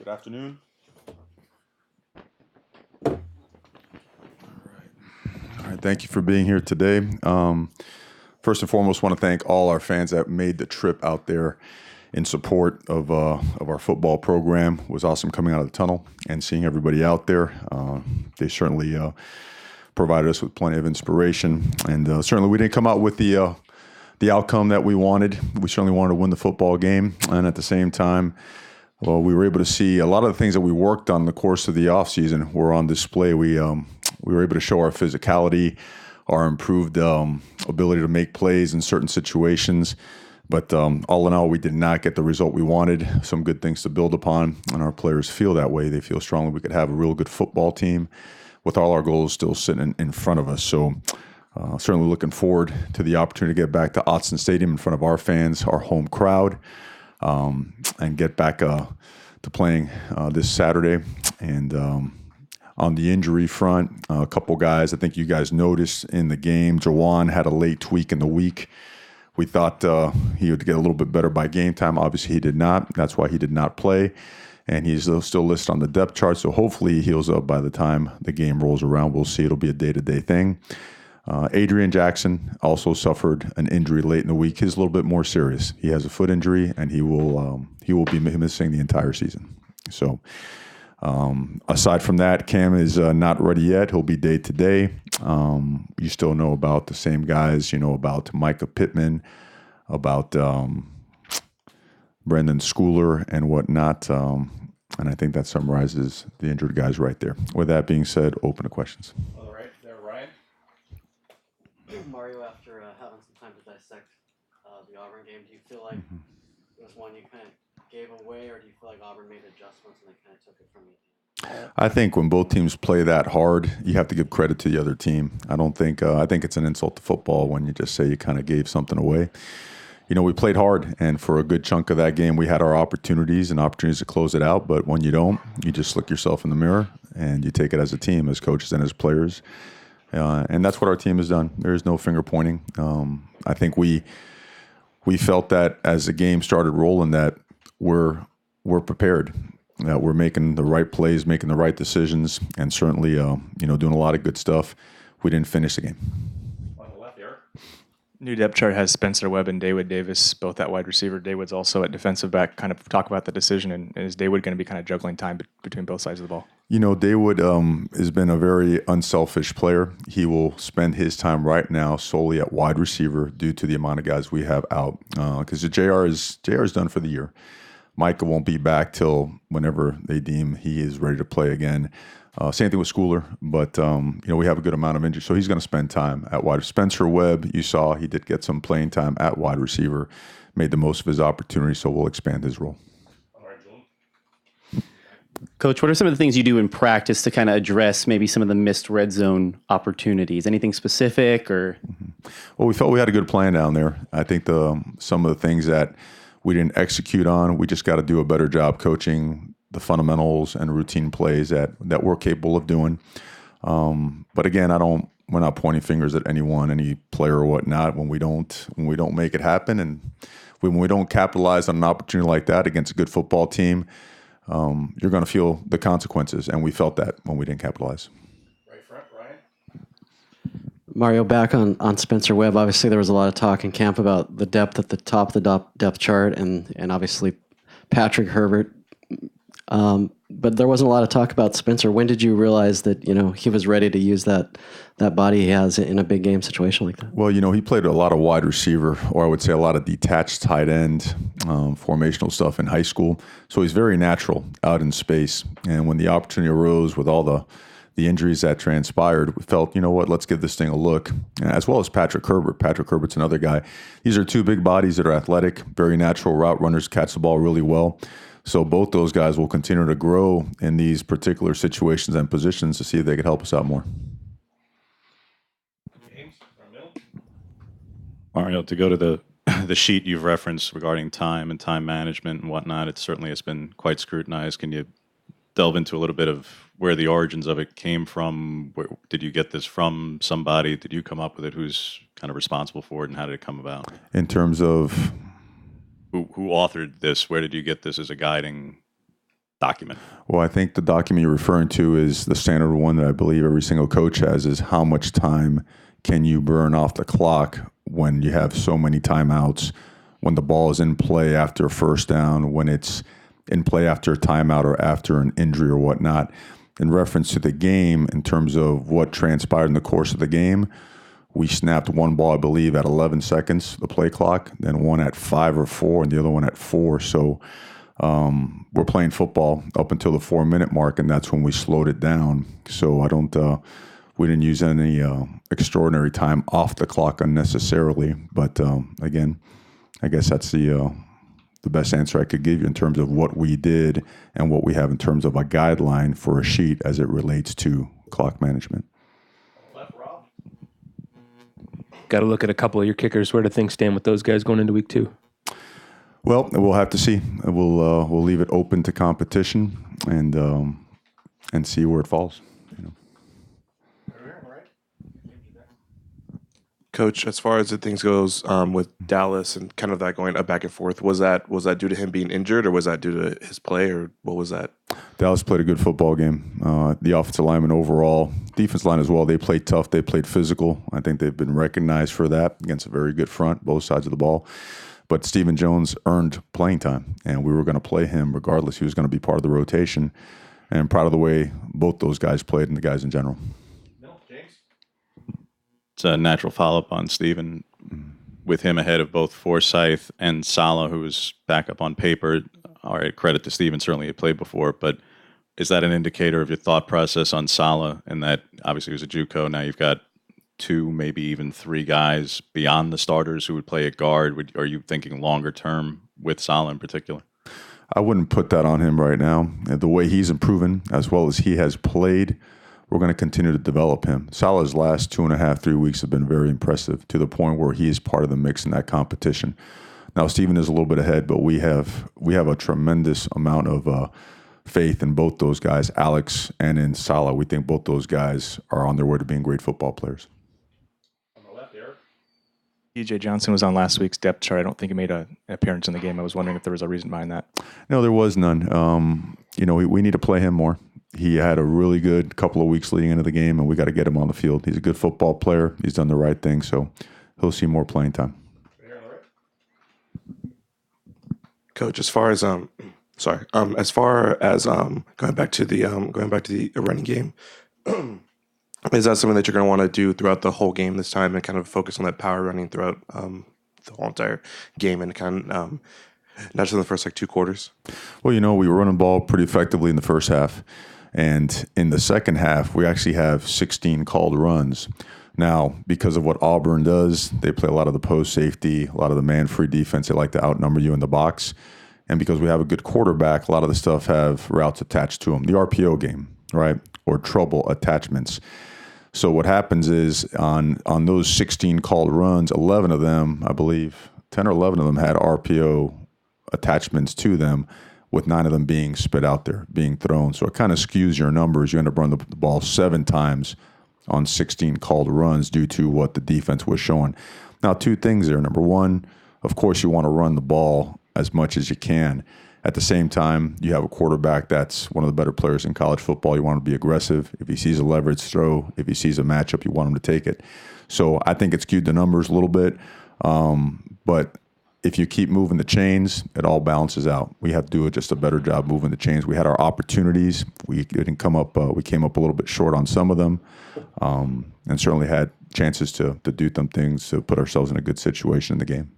afternoon. All right, thank you for being here today. First and foremost, want to thank all our fans that made the trip out there in support of our football program. It was awesome coming out of the tunnel and seeing everybody out there. They certainly provided us with plenty of inspiration, and certainly we didn't come out with the outcome that we wanted. We certainly wanted to win the football game, and at the same time, well, we were able to see a lot of the things that we worked on in the course of the offseason were on display. We were able to show our physicality, our improved ability to make plays in certain situations. But all in all, we did not get the result we wanted. Some good things to build upon, and our players feel that way. They feel strongly we could have a real good football team with all our goals still sitting in front of us. So certainly looking forward to the opportunity to get back to Autzen Stadium in front of our fans, our home crowd, and get back to playing this Saturday. And on the injury front, a couple guys I think you guys noticed in the game. Jawan had a late tweak in the week. We thought he would get a little bit better by game time. Obviously, he did not. That's why he did not play. And he's still listed on the depth chart, so hopefully he heals up by the time the game rolls around. We'll see. It'll be a day-to-day thing. Adrian Jackson also suffered an injury late in the week. He's a little bit more serious. He has a foot injury, and he will be missing the entire season. So aside from that, Cam is not ready yet. He'll be day-to-day. You still know about the same guys. You know about Micah Pittman, about Brendan Schooler and whatnot. And I think that summarizes the injured guys right there. With that being said, open to questions. All right, there, Ryan. Mario, after having some time to dissect the Auburn game, do you feel like it was one you kind of gave away, or do you feel like Auburn made adjustments and they kind of took it from you? I think when both teams play that hard, you have to give credit to the other team. I think it's an insult to football when you just say you kind of gave something away. You know, we played hard, and for a good chunk of that game, we had our opportunities to close it out. But when you don't, you just look yourself in the mirror and you take it as a team, as coaches and as players. And that's what our team has done. There is no finger pointing. I think we felt that as the game started rolling, that we're prepared, that we're making the right plays, making the right decisions, and certainly doing a lot of good stuff. We didn't finish the game. On the left, Eric. New depth chart has Spencer Webb and Dawood Davis, both at wide receiver. Dawood's also at defensive back. Kind of talk about the decision, and is Dawood going to be kind of juggling time between both sides of the ball? You know, Dawood has been a very unselfish player. He will spend his time right now solely at wide receiver due to the amount of guys we have out. Because JR is done for the year. Micah won't be back till whenever they deem he is ready to play again. Same thing with Schooler, but we have a good amount of injuries, so he's going to spend time at wide. Spencer Webb, you saw he did get some playing time at wide receiver, made the most of his opportunity, so we'll expand his role. All right, Julian. Coach, what are some of the things you do in practice to kind of address maybe some of the missed red zone opportunities? Anything specific or? Well, we felt we had a good plan down there. I think some of the things that we didn't execute on, we just got to do a better job coaching the fundamentals and routine plays that we're capable of doing. But again, we're not pointing fingers at anyone, any player or whatnot when we don't make it happen, and when we don't capitalize on an opportunity like that against a good football team, you're going to feel the consequences, and we felt that when we didn't capitalize. Right front, Ryan. Mario, back on Spencer Webb, obviously there was a lot of talk in camp about the depth at the top of the depth chart and obviously Patrick Herbert. But there wasn't a lot of talk about Spencer. When did you realize that, he was ready to use that body he has in a big game situation like that? Well, he played a lot of wide receiver, or I would say a lot of detached tight end, formational stuff in high school. So he's very natural out in space. And when the opportunity arose with all the injuries that transpired, we felt, let's give this thing a look, as well as Patrick Herbert. Patrick Herbert's another guy. These are two big bodies that are athletic, very natural route runners, catch the ball really well. So both those guys will continue to grow in these particular situations and positions to see if they could help us out more. James, from middle. Mario, to go to the sheet you've referenced regarding time and time management and whatnot, it certainly has been quite scrutinized. Can you delve into a little bit of where the origins of it came from? Did you get this from somebody? Did you come up with it? Who's kind of responsible for it, and how did it come about? In terms of who authored this? Where did you get this as a guiding document? Well, I think the document you're referring to is the standard one that I believe every single coach has, is how much time can you burn off the clock when you have so many timeouts, when the ball is in play after a first down, when it's in play after a timeout or after an injury or whatnot. In reference to the game, in terms of what transpired in the course of the game, we snapped one ball, I believe, at 11 seconds, the play clock, then one at 5 or 4, and the other one at 4. So we're playing football up until the 4-minute mark, and that's when we slowed it down. So we didn't use any extraordinary time off the clock unnecessarily. But again, I guess that's the best answer I could give you in terms of what we did and what we have in terms of a guideline for a sheet as it relates to clock management. Left, Rob. Got to look at a couple of your kickers. Where do things stand with those guys going into week 2? Well, we'll have to see. We'll leave it open to competition and see where it falls. Coach, as far as the things goes with Dallas and kind of that going back and forth, was that due to him being injured, or was that due to his play, or what was that? Dallas played a good football game. The offensive linemen overall, defense line as well, they played tough. They played physical. I think they've been recognized for that against a very good front, both sides of the ball. But Stephen Jones earned playing time, and we were going to play him regardless. He was going to be part of the rotation. And I'm proud of the way both those guys played and the guys in general. No, James. It's a natural follow-up on Steven. With him ahead of both Forsyth and Salah, who was back up on paper. All right, credit to Steven, certainly he played before, but is that an indicator of your thought process on Salah? And that obviously he was a JUCO. Now you've got 2, maybe even 3 guys beyond the starters who would play at guard. Are you thinking longer term with Salah in particular? I wouldn't put that on him right now. The way he's improving, as well as he has played, we're going to continue to develop him. Salah's last 2.5, 3 weeks have been very impressive, to the point where he is part of the mix in that competition. Now, Steven is a little bit ahead, but we have a tremendous amount of faith in both those guys, Alex and in Salah. We think both those guys are on their way to being great football players. On the left, Eric. DJ Johnson was on last week's depth chart. I don't think he made an appearance in the game. I was wondering if there was a reason behind that. No, there was none. We need to play him more. He had a really good couple of weeks leading into the game, and we got to get him on the field. He's a good football player. He's done the right thing, so he'll see more playing time. Right here on the right. Coach, as far as going back to the running game, is that something that you're going to want to do throughout the whole game this time, and kind of focus on that power running throughout the whole entire game, and kind of not just in the first 2 quarters? Well, we were running the ball pretty effectively in the first half, and in the second half, we actually have 16 called runs. Now, because of what Auburn does, they play a lot of the post safety, a lot of the man-free defense. They like to outnumber you in the box. And because we have a good quarterback, a lot of the stuff have routes attached to them. The RPO game, right, or trouble attachments. So what happens is on those 16 called runs, 11 of them, I believe, 10 or 11 of them had RPO attachments to them, with 9 of them being spit out there, being thrown. So it kind of skews your numbers. You end up running the ball 7 times on 16 called runs due to what the defense was showing. Now, 2 things there. Number one, of course, you want to run the ball as much as you can. At the same time, you have a quarterback that's one of the better players in college football. You want him to be aggressive. If he sees a leverage throw, if he sees a matchup, you want him to take it. So I think it skewed the numbers a little bit. But if you keep moving the chains, it all balances out. We have to do just a better job moving the chains. We had our opportunities. We didn't come up. We came up a little bit short on some of them, and certainly had chances to do some things to put ourselves in a good situation in the game.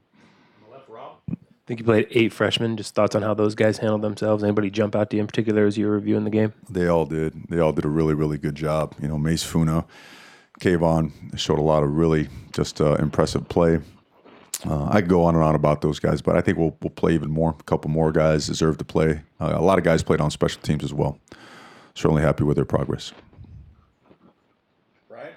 On the left, Rob. I think you played 8 freshmen. Just thoughts on how those guys handled themselves. Anybody jump out to you in particular as you were reviewing the game? They all did. They all did a really, really good job. Mace Funa, Kayvon showed a lot of really just impressive play. I could go on and on about those guys, but I think we'll play even more. A couple more guys deserve to play. A lot of guys played on special teams as well. Certainly happy with their progress. Brian.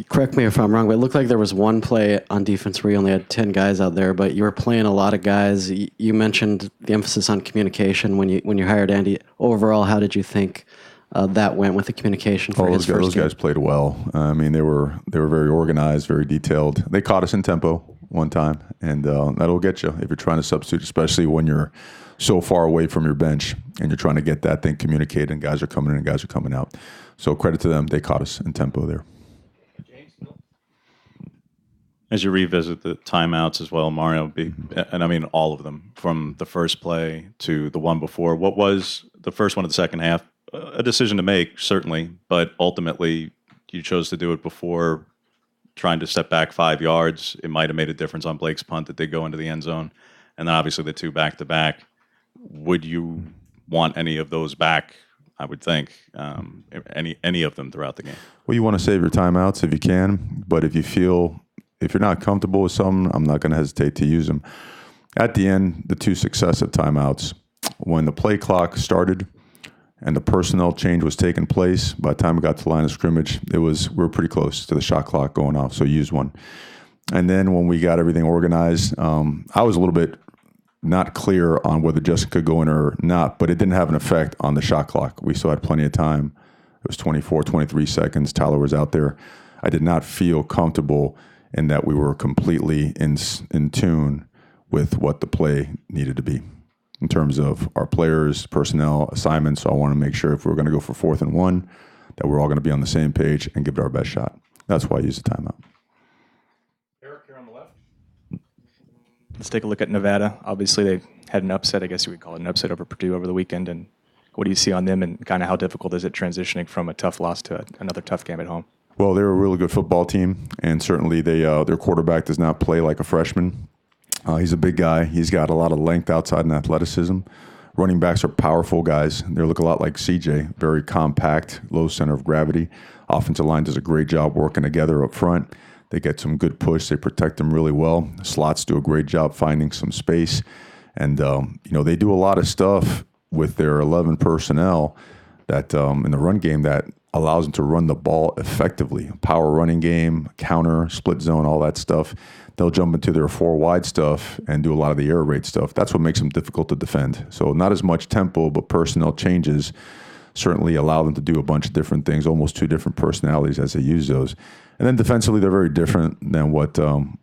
Correct me if I'm wrong, but it looked like there was one play on defense where you only had 10 guys out there, but you were playing a lot of guys. You mentioned the emphasis on communication when you hired Andy. Overall, how did you think that went with the communication for those guys played well. They were very organized, very detailed. They caught us in tempo. one time, and that'll get you if you're trying to substitute, especially when you're so far away from your bench and you're trying to get that thing communicated and guys are coming in and guys are coming out. So credit to them. They caught us in tempo there. James, Milt. As you revisit the timeouts as well, Mario, and I mean all of them, from the first play to the one before, what was the first one of the second half? A decision to make, certainly, but ultimately you chose to do it before trying to step back 5 yards. It might have made a difference on Blake's punt that did go into the end zone. And then obviously the two back-to-back. Would you want any of those back? I would think any of them throughout the game. Well, you want to save your timeouts if you can, but if you're not comfortable with something, I'm not going to hesitate to use them. At the end, the two successive timeouts, when the play clock started and the personnel change was taking place, by the time we got to the line of scrimmage, we were pretty close to the shot clock going off, so use one. And then when we got everything organized, I was a little bit not clear on whether Justin could go in or not, but it didn't have an effect on the shot clock. We still had plenty of time. It was 24, 23 seconds. Tyler was out there. I did not feel comfortable in that we were completely in tune with what the play needed to be in terms of our players, personnel, assignments. So I want to make sure if we're going to go for 4th and 1, that we're all going to be on the same page and give it our best shot. That's why I use the timeout. Eric, you're on the left. Let's take a look at Nevada. Obviously, they had an upset. I guess you would call it an upset over Purdue over the weekend. And what do you see on them, and kind of how difficult is it transitioning from a tough loss to another tough game at home? Well, they're a really good football team, and certainly their quarterback does not play like a freshman. He's a big guy. He's got a lot of length outside and athleticism. Running backs are powerful guys. They look a lot like CJ, very compact, low center of gravity. Offensive line does a great job working together up front. They get some good push. They protect them really well. Slots do a great job finding some space. And, they do a lot of stuff with their 11 personnel that in the run game that allows them to run the ball effectively. Power running game, counter, split zone, all that stuff. They'll jump into their 4 wide stuff and do a lot of the air raid stuff. That's what makes them difficult to defend. So not as much tempo, but personnel changes certainly allow them to do a bunch of different things, almost 2 different personalities as they use those. And then defensively, they're very different than what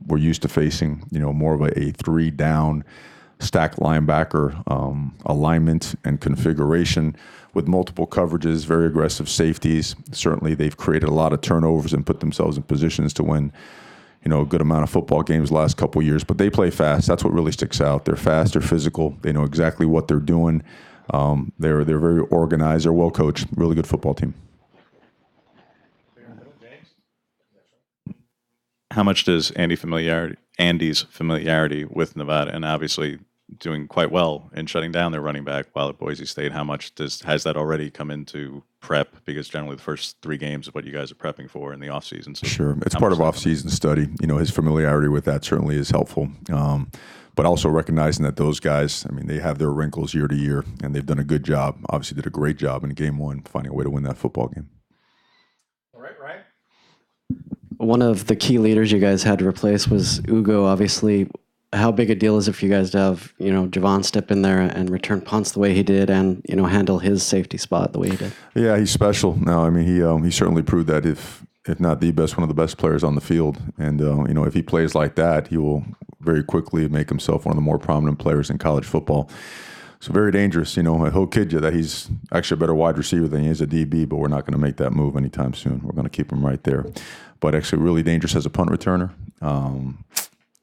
we're used to facing, more of a 3-down stacked linebacker alignment and configuration with multiple coverages, very aggressive safeties. Certainly, they've created a lot of turnovers and put themselves in positions to win, a good amount of football games the last couple of years. But they play fast. That's what really sticks out. They're fast. They're physical. They know exactly what they're doing. They're very organized. They're well coached. Really good football team. How much does Andy's familiarity with Nevada, and obviously doing quite well in shutting down their running back while at Boise State, how much has that already come into prep? Because generally the first 3 games is what you guys are prepping for in the offseason. So sure. It's part of off-season study. His familiarity with that certainly is helpful. But also recognizing that those guys, they have their wrinkles year to year, and they've done a good job. Obviously did a great job in game 1, finding a way to win that football game. All right, Ryan. One of the key leaders you guys had to replace was Ugo. Obviously, how big a deal is it for you guys to have, Javon step in there and return punts the way he did and, handle his safety spot the way he did? Yeah, he's special. No, he certainly proved that if not the best, one of the best players on the field. And, if he plays like that, he will very quickly make himself one of the more prominent players in college football. So very dangerous. He'll kid you that he's actually a better wide receiver than he is a DB, but we're not going to make that move anytime soon. We're going to keep him right there. But actually really dangerous as a punt returner.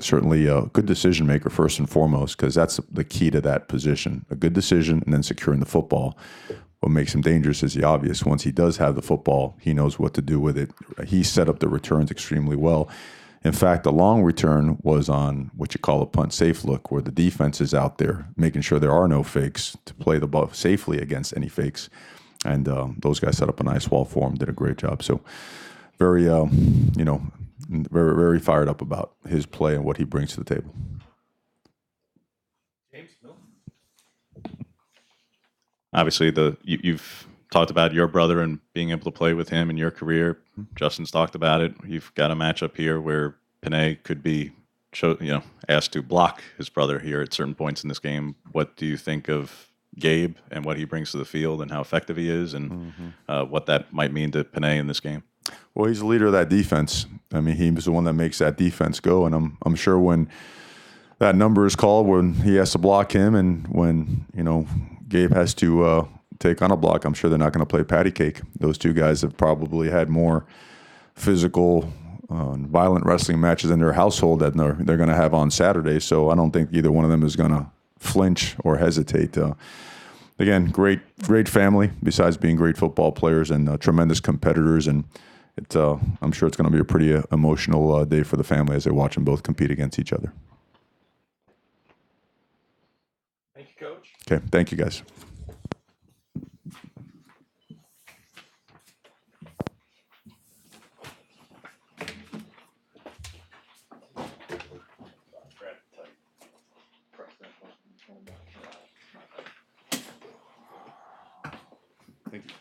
Certainly a good decision maker first and foremost, because that's the key to that position. A good decision and then securing the football. What makes him dangerous is the obvious. Once he does have the football, he knows what to do with it. He set up the returns extremely well. In fact, the long return was on what you call a punt safe look, where the defense is out there making sure there are no fakes to play the ball safely against any fakes. And those guys set up a nice wall for him, did a great job. So very, very, very fired up about his play and what he brings to the table. James, Milt. Obviously, you've talked about your brother and being able to play with him in your career. Justin's talked about it. You've got a matchup here where Panay could be, asked to block his brother here at certain points in this game. What do you think of Gabe and what he brings to the field and how effective he is, and what that might mean to Panay in this game? Well, he's the leader of that defense. I mean, he was the one that makes that defense go, and I'm sure when that number is called, when he has to block him, and when Gabe has to take on a block, I'm sure they're not going to play patty cake. Those two guys have probably had more physical, violent wrestling matches in their household that they're going to have on Saturday. So I don't think either one of them is going to flinch or hesitate. Again, great family. Besides being great football players and tremendous competitors, and I'm sure it's going to be a pretty emotional day for the family as they watch them both compete against each other. Thank you, Coach. Okay, thank you guys. Thank you.